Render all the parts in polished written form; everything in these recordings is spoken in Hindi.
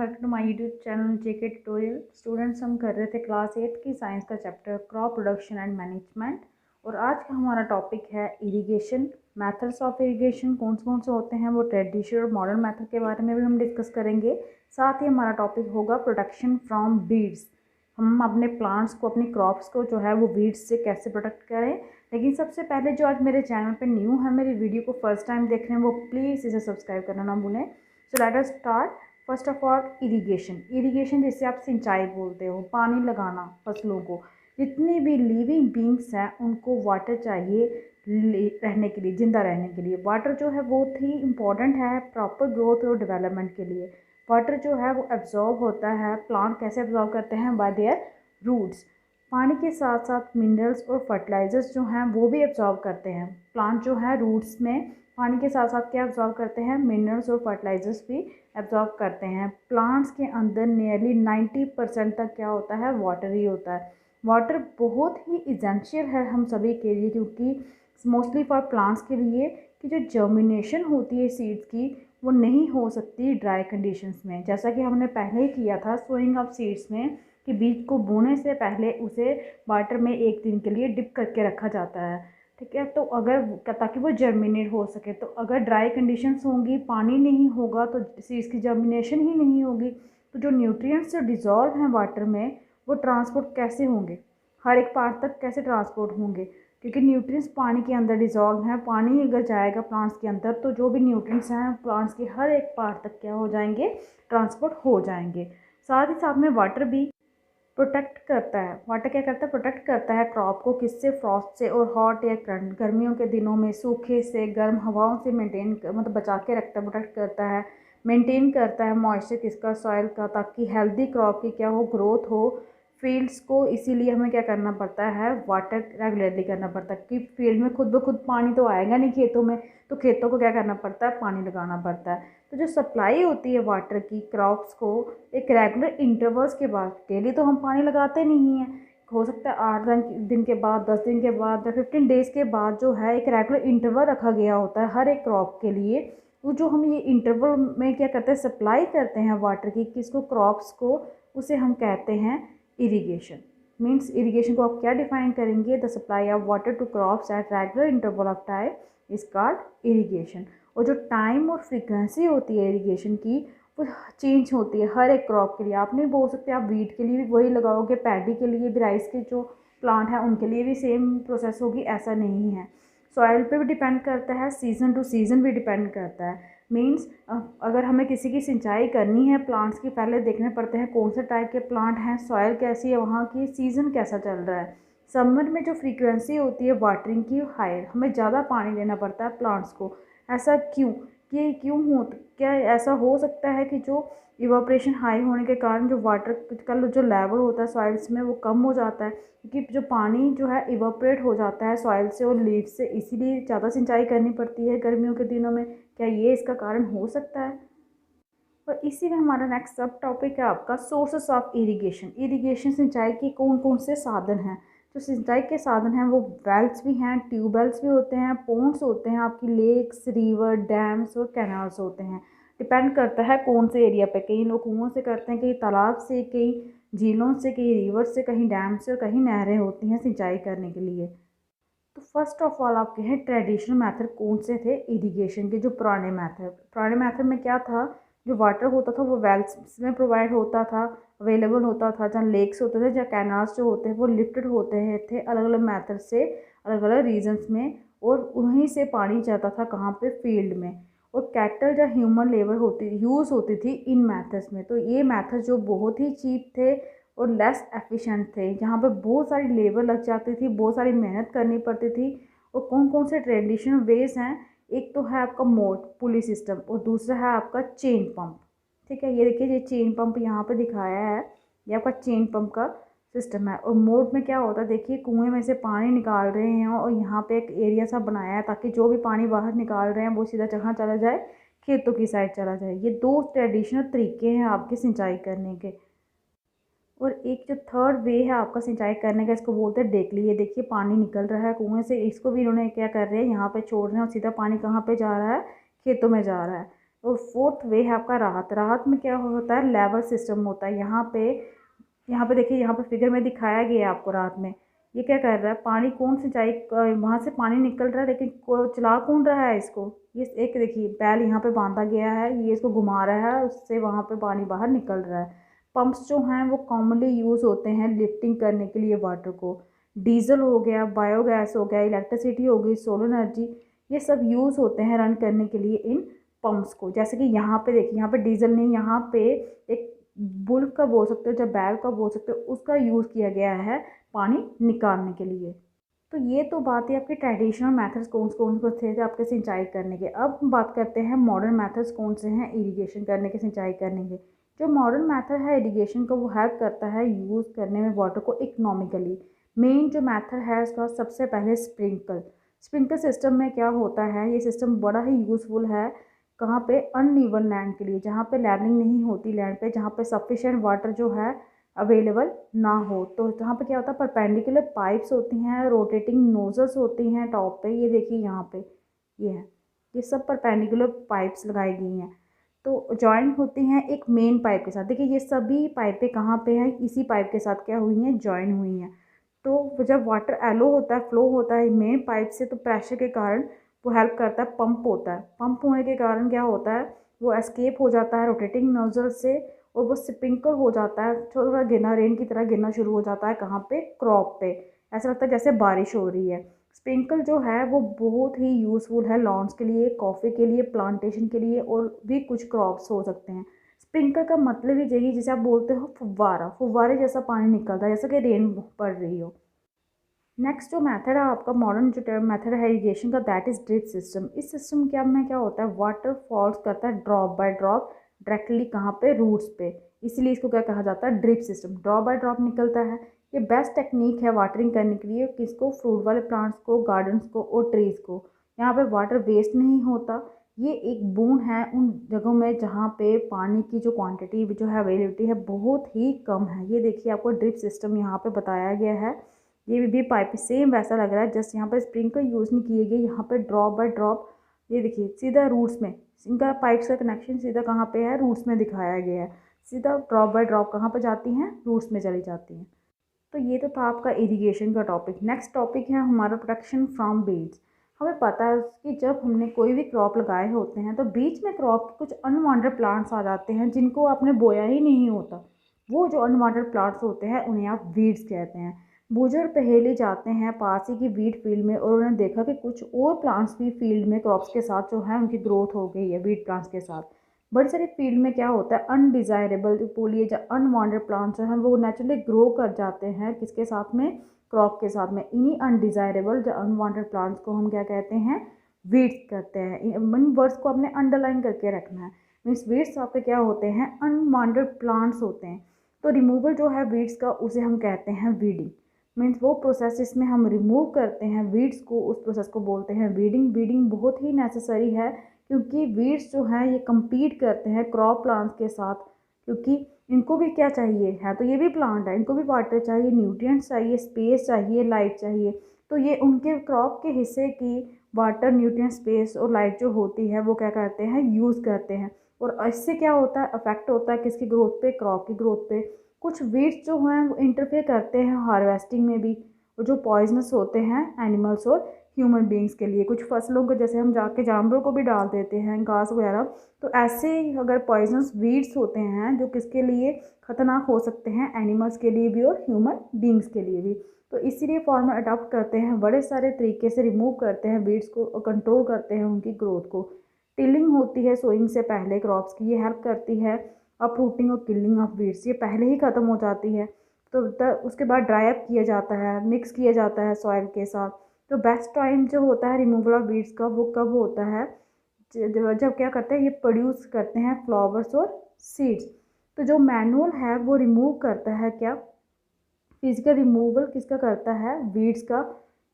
Back to my YouTube channel JK tutorial. Students, हम कर रहे थे क्लास 8 की साइंस का chapter crop production and management और आज का हमारा टॉपिक है इरिगेशन। मेथड्स ऑफ इरिगेशन कौन से होते हैं, वो ट्रेडिशनल और मॉडर्न मेथड के बारे में भी हम डिस्कस करेंगे। साथ ही हमारा टॉपिक होगा प्रोटेक्शन फ्रॉम वीड्स। हम अपने प्लांट्स को, अपनी क्रॉप्स को जो है वो वीड्स से कैसे प्रोटेक्ट करें। लेकिन सबसे पहले जो आज मेरे चैनल पे न्यू है, मेरी वीडियो को फर्स्ट टाइम देख रहे हैं, वो प्लीज़ इसे सब्सक्राइब करना ना भूलें। So let us start. First of all irrigation जिसे आप सिंचाई बोलते हो, पानी लगाना फसलों को। जितनी भी लिविंग बींग्स हैं उनको वाटर चाहिए रहने के लिए, जिंदा रहने के लिए। वाटर जो है बहुत ही इंपॉर्टेंट है प्रॉपर ग्रोथ और डेवलपमेंट के लिए। वाटर जो है वो एब्जॉर्ब होता है। प्लांट कैसे एब्जॉर्ब करते हैं? By their roots. पानी के साथ साथ मिनरल्स और फर्टिलाइजर्स जो हैं वो भी एब्जॉर्ब करते हैं। प्लांट जो है रूट्स में पानी के साथ साथ क्या एब्जॉर्ब करते हैं? मिनरल्स और फर्टिलाइजर्स भी एब्जॉर्ब करते हैं। प्लांट्स के अंदर नियरली 90% तक क्या होता है? वाटर ही होता है। वाटर बहुत ही इसेंशियल है हम सभी के लिए, क्योंकि मोस्टली फॉर प्लांट्स के लिए कि जो जर्मिनेशन होती है सीड्स की, वो नहीं हो सकती ड्राई कंडीशंस में। जैसा कि हमने पहले ही किया था सोइंग ऑफ सीड्स में, कि बीज को बोने से पहले उसे वाटर में 1 दिन के लिए डिप करके रखा जाता है। ठीक है, तो अगर ताकि वो जर्मिनेट हो सके। तो अगर ड्राई कंडीशंस होंगी, पानी नहीं होगा, तो सीड्स की जर्मिनेशन ही नहीं होगी। तो जो न्यूट्रिएंट्स जो डिज़ोल्व हैं वाटर में, वो ट्रांसपोर्ट कैसे होंगे? हर एक पार्ट तक कैसे ट्रांसपोर्ट होंगे? क्योंकि न्यूट्रिएंट्स पानी के अंदर डिज़ोल्व हैं। पानी अगर जाएगा प्लांट्स के अंदर, तो जो भी न्यूट्रिएंट्स हैं प्लांट्स के हर एक पार्ट तक क्या हो जाएंगे? ट्रांसपोर्ट हो जाएंगे। साथ ही साथ में वाटर भी प्रोटेक्ट करता है। वाटर क्या करता है? प्रोटेक्ट करता है क्रॉप को। किससे? फ्रॉस्ट से और हॉट या गर्मियों के दिनों में सूखे से, गर्म हवाओं से मतलब बचा के रखता है, प्रोटेक्ट करता है। मेंटेन करता है मॉइस्चर किसका? सॉइल का, ताकि हेल्दी क्रॉप की क्या हो? ग्रोथ हो। फील्ड्स को इसीलिए हमें क्या करना पड़ता है? वाटर रेगुलरली करना पड़ता है, कि फील्ड में खुद ब खुद पानी तो आएगा नहीं खेतों में, तो खेतों को क्या करना पड़ता है? पानी लगाना पड़ता है। तो जो सप्लाई होती है वाटर की क्रॉप्स को, एक रेगुलर इंटरवल्स के बाद, डेली तो हम पानी लगाते नहीं हैं, हो सकता है 8 दिन के बाद, 10 दिन के बाद या 15 डेज़ के बाद जो है एक रेगुलर इंटरवल रखा गया होता है हर एक क्रॉप के लिए। तो जो हम ये इंटरवल में क्या करते हैं? सप्लाई करते हैं वाटर की किसको? क्रॉप्स को। उसे हम कहते हैं इरीगेशन। मीन्स इरीगेशन को आप क्या डिफाइन करेंगे? The supply of water to crops at regular interval of time is called irrigation. और जो टाइम और फ्रीक्वेंसी होती है इरीगेशन की, वो चेंज होती है हर एक क्रॉप के लिए। आप नहीं बोल सकते आप वीट के लिए भी वही लगाओगे, पैडी के लिए भी, राइस के जो प्लांट है उनके लिए भी सेम प्रोसेस होगी, ऐसा नहीं है। सॉइल पे भी डिपेंड करता है, सीज़न टू सीज़न भी डिपेंड करता है। मीन्स अगर हमें किसी की सिंचाई करनी है प्लांट्स की, पहले देखने पड़ते हैं कौन से टाइप के प्लांट हैं, सॉइल कैसी है वहाँ की, सीज़न कैसा चल रहा है। समर में जो फ्रीक्वेंसी होती है वाटरिंग की हाई, हमें ज़्यादा पानी देना पड़ता है प्लांट्स को। ऐसा क्यों? कि क्यों हो? क्या ऐसा हो सकता है कि जो इवापोरेशन हाई होने के कारण जो वाटर का जो लेवल होता है सॉइल्स में वो कम हो जाता है, क्योंकि जो पानी जो है इवापोरेट हो जाता है सॉइल से और लीव से, इसीलिए ज़्यादा सिंचाई करनी पड़ती है गर्मियों के दिनों में। क्या ये इसका कारण हो सकता है? और इसी में हमारा नेक्स्ट सब टॉपिक है आपका सोर्सेस ऑफ इरिगेशन। इरिगेशन सिंचाई के कौन से साधन हैं? जो सिंचाई के साधन हैं वो वेल्स भी हैं, ट्यूबवेल्स भी होते हैं, पोन्ड्स होते हैं, आपकी लेक्स, रिवर, डैम्स और कैनाल्स होते हैं। डिपेंड करता है कौन से एरिया पे। कई लोग कुओं से करते हैं, कहीं तालाब से, कहीं झीलों से, कहीं रिवर से, कहीं डैम से और कहीं नहरें होती हैं सिंचाई करने के लिए। तो फर्स्ट ऑफ ऑल आपके हैं ट्रेडिशनल मेथड कौन से थे इरिगेशन के? जो पुराने मेथड में क्या था? जो वाटर होता था वो वेल्स में प्रोवाइड होता था, अवेलेबल होता था। जहाँ लेक्स होते थे, जहाँ कैनाल्स जो होते हैं वो लिफ्टेड होते हैं थे अलग अलग मेथड से, अलग अलग रीजन्स में, और उन्हीं से पानी जाता था कहाँ पे? फील्ड में। और कैटल या ह्यूमन लेबर यूज़ होती थी इन मेथड्स में। तो ये मेथड जो बहुत ही चीप थे और लेस एफिशिएंट थे, यहाँ पे बहुत सारी लेबर लग जाती थी, बहुत सारी मेहनत करनी पड़ती थी। और कौन से ट्रेडिशनल वेज हैं? एक तो है आपका मोट पुली सिस्टम और दूसरा है आपका चेन पंप। ठीक है, ये देखिए, ये चेन पंप यहाँ पे दिखाया है, ये आपका चेन पंप का सिस्टम है। और मोट में क्या होता है? देखिए, कुएं में से पानी निकाल रहे हैं और यहाँ पे एक एरिया सा बनाया है ताकि जो भी पानी बाहर निकाल रहे हैं वो सीधा जहाँ चला जाए? खेतों की साइड चला जाए। ये 2 ट्रेडिशनल तरीके हैं आपके सिंचाई करने के। और एक जो थर्ड वे है आपका सिंचाई करने का, इसको बोलते हैं डेकली। ये देखिए, पानी निकल रहा है कुएं से, इसको भी इन्होंने क्या कर रहे हैं? यहाँ पे छोड़ रहे हैं और सीधा पानी कहाँ पे जा रहा है? खेतों में जा रहा है। और फोर्थ वे है आपका राहत। राहत में क्या होता है, लेवल सिस्टम होता है। यहाँ पे देखिए, यहाँ पे फिगर में दिखाया गया है आपको राहत में। ये क्या कर रहा है, पानी कौन सिंचाई, वहाँ से पानी निकल रहा है लेकिन चला कौन रहा है इसको, ये एक देखिए बैल यहाँ पे बांधा गया है, ये इसको घुमा रहा है, उससे वहाँ पे पानी बाहर निकल रहा है। पंप्स जो हैं वो कॉमनली यूज़ होते हैं लिफ्टिंग करने के लिए वाटर को। डीजल हो गया, बायोगैस हो गया, इलेक्ट्रिसिटी हो गई, सोलर एनर्जी, ये सब यूज़ होते हैं रन करने के लिए इन पंप्स को। जैसे कि यहाँ पे देखिए, यहाँ पे डीजल नहीं, यहाँ पे एक बुल का बोल सकते हो, जब बैल का बोल सकते हो, उसका यूज़ किया गया है पानी निकालने के लिए। तो ये तो बात है आपके ट्रेडिशनल मेथड्स कौन कौन से थे आपके सिंचाई करने के। अब हम बात करते हैं मॉडर्न मेथड्स कौन से हैं इरिगेशन करने के, सिंचाई करने के। जो मॉडर्न मेथड है इरिगेशन का, वो हेल्प करता है यूज़ करने में वाटर को इकोनॉमिकली। मेन जो मेथड है उसका सबसे पहले स्प्रिंकल। स्प्रिंकल सिस्टम में क्या होता है, ये सिस्टम बड़ा ही यूज़फुल है कहाँ पे, अनइवन लैंड के लिए, जहाँ पे लेवलिंग नहीं होती लैंड पे, जहाँ पे सफिशेंट वाटर जो है अवेलेबल ना हो। तो जहाँ पे क्या होता है, परपेंडिकुलर पाइप्स होती हैं, रोटेटिंग नोजल्स होती हैं टॉप पे, ये देखिए यहाँ पे ये है, ये सब परपेंडिकुलर पाइप्स लगाई गई हैं। तो जॉइन होती हैं एक मेन पाइप के साथ। देखिए ये सभी पाइपें कहाँ पे हैं, इसी पाइप के साथ क्या हुई हैं, जॉइन हुई हैं। तो जब वाटर एलो होता है, फ्लो होता है मेन पाइप से, तो प्रेशर के कारण वो हेल्प करता है, पंप होता है। पंप होने के कारण क्या होता है, वो एस्केप हो जाता है रोटेटिंग नोजल से, और वो स्प्रिंकल हो जाता है, थोड़ा गिरना, रेन की तरह गिरना शुरू हो जाता है कहाँ पे, क्रॉप पे। ऐसा लगता है जैसे बारिश हो रही है। स्प्रिंकल जो है वो बहुत ही यूज़फुल है लॉन्स के लिए, कॉफ़ी के लिए, प्लांटेशन के लिए, और भी कुछ क्रॉप्स हो सकते हैं। स्प्रिंकल का मतलब ही यही, जिसे आप बोलते हो फुव्वारा, फुव्वारे जैसा पानी निकलता है, जैसा कि रेन पड़ रही हो। नेक्स्ट जो मेथड है आपका, मॉडर्न जो मेथड है इरिगेशन का, दैट इज़ ड्रिप सिस्टम। इस सिस्टम के में क्या होता है, वाटर फॉल्स करता है ड्रॉप बाय ड्रॉप डायरेक्टली कहाँ पे, रूट्स पे, इसीलिए इसको क्या कहा जाता है, drip system. Drop by drop निकलता है। ये बेस्ट टेक्निक है वाटरिंग करने के लिए, किसको, फ्रूट वाले प्लांट्स को, गार्डन्स को और ट्रीज़ को। यहाँ पे वाटर वेस्ट नहीं होता। ये एक बूंद है उन जगहों में जहाँ पे पानी की जो क्वांटिटी जो है, अवेलेबिलिटी है, बहुत ही कम है। ये देखिए आपको ड्रिप सिस्टम यहाँ पे बताया गया है। ये भी पाइप सेम वैसा लग रहा है, जस्ट यहाँ पर स्प्रिंकल यूज़ नहीं किए गए, यहाँ पे ड्रॉप बाय ड्रॉप, ये देखिए सीधा रूट्स में, इनका पाइप्स का कनेक्शन सीधा कहाँ पे है, रूट्स में दिखाया गया है। सीधा ड्रॉप बाय ड्रॉप कहाँ पे जाती हैं, रूट्स में चली जाती हैं। तो ये तो था आपका इरिगेशन का टॉपिक। नेक्स्ट टॉपिक है हमारा प्रोटेक्शन फ्रॉम वीड्स। हमें पता है कि जब हमने कोई भी क्रॉप लगाए होते हैं तो बीच में क्रॉप के कुछ अनवांटेड प्लांट्स आ जाते हैं जिनको आपने बोया ही नहीं होता। वो जो अनवांटेड प्लांट्स होते हैं उन्हें आप वीड्स कहते हैं। बुजुर्ग पहेली जाते हैं पास ही की वीड फील्ड में, और उन्होंने देखा कि कुछ और प्लांट्स भी फील्ड में क्रॉप्स के साथ जो है उनकी ग्रोथ हो गई है वीड प्लांट्स के साथ। बड़ी सारी फील्ड में क्या होता है, अनडिज़ायरेबल जो बोलिए जो अनवांटेड प्लांट्स जो हैं वो नेचुरली ग्रो कर जाते हैं, किसके साथ में, क्रॉप के साथ में। इन्हीं अनडिज़ायरेबल जो अनवांटेड प्लांट्स को हम क्या कहते हैं, वीड्स कहते हैं। इन वर्ड्स को आपने अंडरलाइन करके रखना है। मीन्स वीड्स आपके क्या होते हैं, अनवांटेड प्लांट्स होते हैं। तो रिमूवल जो है वीड्स का, उसे हम कहते हैं वीडिंग। मीन्स वो प्रोसेस जिसमें हम रिमूव करते हैं वीड्स को, उस प्रोसेस को बोलते हैं वीडिंग। वीडिंग बहुत ही नेसेसरी है क्योंकि वीड्स जो हैं ये compete करते हैं क्रॉप प्लांट्स के साथ, क्योंकि इनको भी क्या चाहिए है, तो ये भी प्लांट है, इनको भी वाटर चाहिए, न्यूट्रिएंट्स चाहिए, स्पेस चाहिए, लाइट चाहिए। तो ये उनके क्रॉप के हिस्से की वाटर, न्यूट्रिएंट, स्पेस और लाइट जो होती है वो क्या करते हैं, यूज़ करते हैं। और इससे क्या होता है, अफेक्ट होता है किसकी ग्रोथ पे, क्रॉप की ग्रोथ पे। कुछ वीड्स जो हैं वो इंटरफेयर करते हैं हार्वेस्टिंग में भी, और जो पॉइजनस होते हैं एनिमल्स और ह्यूमन बींग्स के लिए। कुछ फसलों को जैसे हम जाके जानवरों को भी डाल देते हैं घास वगैरह, तो ऐसे ही अगर पॉइजनस वीड्स होते हैं जो किसके लिए खतरनाक हो सकते हैं, एनिमल्स के लिए भी और ह्यूमन बींग्स के लिए भी। तो इसीलिए फार्मर अडॉप्ट करते हैं, बड़े सारे तरीके से रिमूव करते हैं वीड्स को और कंट्रोल करते हैं उनकी ग्रोथ को। टिलिंग होती है सोइंग से पहले क्रॉप्स की, ये हेल्प करती है। अपरूटिंग और किलिंग ऑफ वीड्स ये पहले ही ख़त्म हो जाती है। तो उसके बाद ड्राई अप किया जाता है, मिक्स किया जाता है सॉइल के साथ। तो बेस्ट टाइम जो होता है रिमूवल ऑफ वीड्स का, वो कब होता है, जब क्या करते हैं, ये प्रोड्यूस करते हैं फ्लावर्स और सीड्स। तो जो मैनुअल है वो रिमूव करता है क्या, फिजिकल रिमूवल किसका करता है, वीड्स का।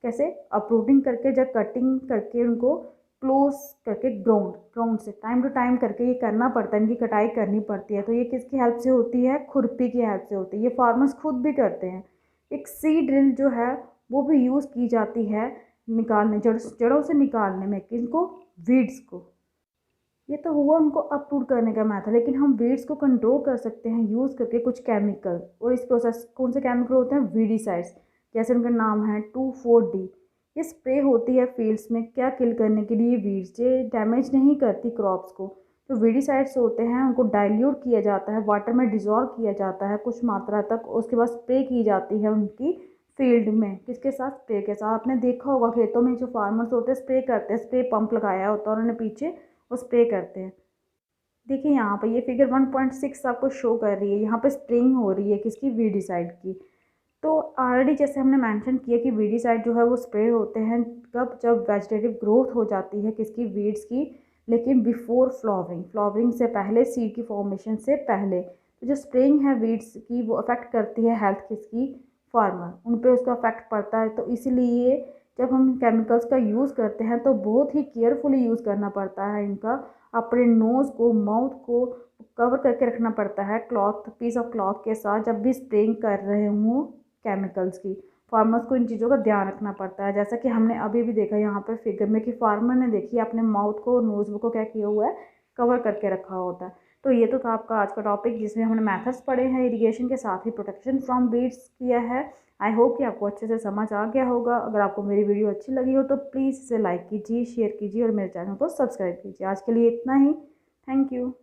कैसे, अपरूटिंग करके, जब कटिंग करके उनको क्लोज करके ग्राउंड से टाइम टू टाइम करके ये करना पड़ता है, इनकी कटाई करनी पड़ती है। तो ये किसकी हेल्प से होती है, खुरपी की हेल्प से होती है। ये फार्मर्स खुद भी करते हैं। एक सीड ड्रिल जो है वो भी यूज़ की जाती है निकालने, जड़ों से निकालने में, किनको, वीड्स को। ये तो हुआ उनको अपरूट करने का मेथड, लेकिन हम वीड्स को कंट्रोल कर सकते हैं यूज़ करके कुछ केमिकल। और इस प्रोसेस कौन से केमिकल होते हैं? वीडीसाइड्स, जैसे उनका नाम है 2,4-D। ये स्प्रे होती है फील्ड्स में, क्या किल करने के लिए? वीड्स। ये डैमेज नहीं करती क्रॉप्स को। जो वीडीसाइड्स होते हैं उनको डाइल्यूट किया जाता है, वाटर में डिज़ोल्व किया जाता है कुछ मात्रा तक, उसके बाद स्प्रे की जाती है उनकी फील्ड में। किसके साथ? स्प्रे के साथ। आपने देखा होगा खेतों में जो फार्मर्स होते हैं स्प्रे करते हैं, स्प्रे पंप लगाया होता है उन्होंने पीछे, वो स्प्रे करते हैं। देखिए यहाँ पे ये फिगर 1.6 आपको शो कर रही है, यहाँ पे स्प्रेइंग हो रही है किसकी? वीडीसाइड की। तो ऑलरेडी जैसे हमने मेंशन किया कि वीडीसाइड जो है वो स्प्रे होते हैं कब? जब वेजिटेटिव ग्रोथ हो जाती है किसकी? वीड्स की, लेकिन बिफोर फ्लावरिंग, फ्लावरिंग से पहले, सीड की फॉर्मेशन से पहले। तो जो स्प्रेइंग है वीड्स की वो अफेक्ट करती है हेल्थ किसकी? फार्मर, उन पे उसका अफेक्ट पड़ता है। तो इसीलिए जब हम केमिकल्स का यूज़ करते हैं तो बहुत ही केयरफुली यूज़ करना पड़ता है इनका। अपने नोज़ को, माउथ को कवर करके रखना पड़ता है क्लॉथ, पीस ऑफ क्लॉथ के साथ, जब भी स्प्रेइंग कर रहे हों केमिकल्स की। फार्मर्स को इन चीज़ों का ध्यान रखना पड़ता है, जैसा कि हमने अभी भी देखा यहाँ पर फिगर में कि फार्मर ने देखिए अपने माउथ को, नोज को क्या किया हुआ है? कवर करके रखा होता है। तो ये तो था आपका आज का टॉपिक, जिसमें हमने मेथड्स पढ़े हैं इरिगेशन के, साथ ही प्रोटेक्शन फ्रॉम वीड्स किया है। आई होप कि आपको अच्छे से समझ आ गया होगा। अगर आपको मेरी वीडियो अच्छी लगी हो तो प्लीज़ इसे लाइक कीजिए, शेयर कीजिए और मेरे चैनल को सब्सक्राइब कीजिए। आज के लिए इतना ही। Thank you.